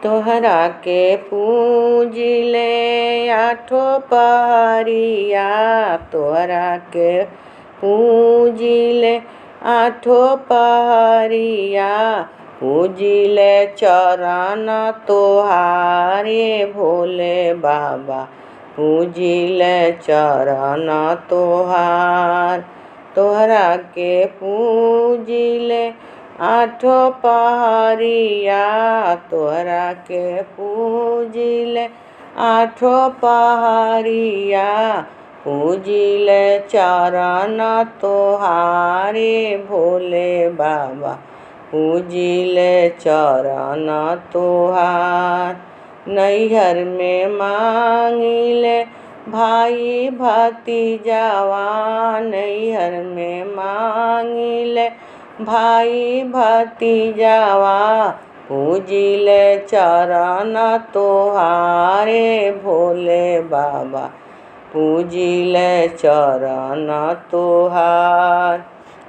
तोहरा के पूजिले आठो पहरिया, तोहरा के पूजिले आठो पहरिया। पूजिले चरण तोहारे भोले बाबा, पूजिले चरण तोहार। तोहरा के पूजिले आठो पहरिया, तोहरा के पूजिले आठो पहरिया। पूजिले चरण तोहारे भोले बाबा, पूजिले चरण तोहार। नैहर में मांगिले भाई भतीजावा, नैहर में मांगिले भाई भतीजावा। पूजिले चरण तोहारे भोले बाबा, पूजिले चरण तोहार।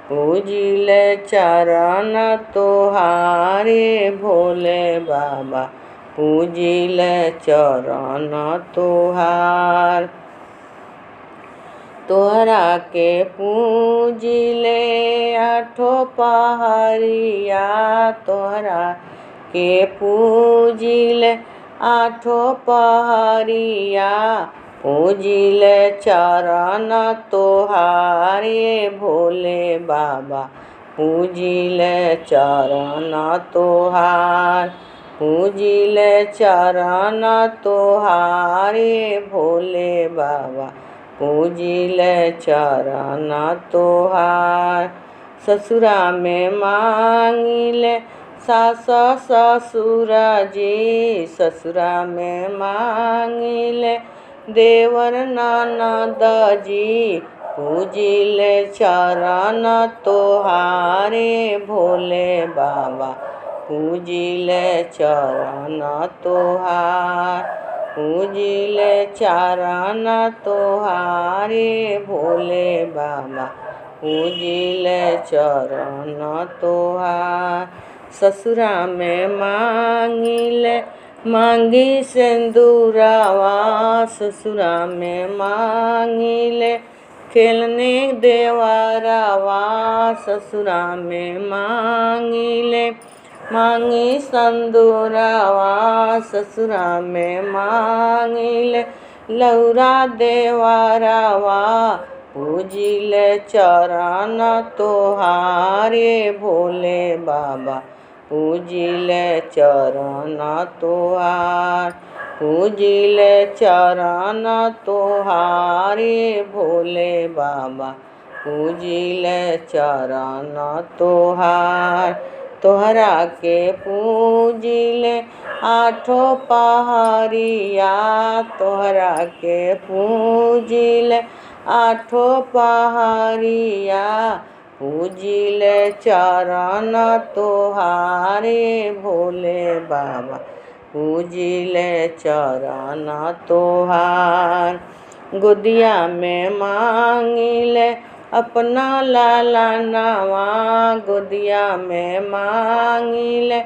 पूजिले चरण तोहारे भोले बाबा, पूजिले चरण तोहार। तोहरा के पूजिले आठो पहरिया, तोहरा के पूजिले आठो पहरिया। पूजिले चरण तोहारे भोले बाबा, पूजिले चरण तोहार। पूजिले चरण तोहारे भोले बाबा, पूजिले चरण तोहार। ससुरा में मांगिले सास ससुर जी, ससुरा में मांगिले देवर ननद जी। पूजिले चरण तोहारे भोले बाबा, पूजिले चरण तोहार। पूजिले चरण तोहारे भोले बाबा, पूजिले चरण तोहार। ससुरा में मांगिले मांगी सिंदूरवा, ससुरा में मांगिले खेलने देवरवा। ससुरा में मांगिले मांगी सिंदूरवा, ससुरा में मांगिले लौरा देवरवा। पूजिले चरण तोहारे भोले बाबा, पूजिले चरण तोहार। पूजिले चरण तोहारे भोले बाबा, पूजिले चरण तोहार। तोहरा के पूजिले आठो पहरिया, तोहरा के पूजिले आठो पहरिया। पूजिले चरण तोहारे भोले बाबा, पूजिले चरण तोहार। गोदिया में मांगिले अपना लाला नवा, गोदिया में मांगिले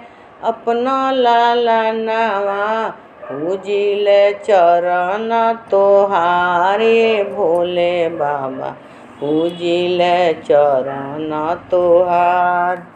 अपना लाला नवा। पूजिले चरण तोहारे भोले बाबा, पूजिले चरण तोहार।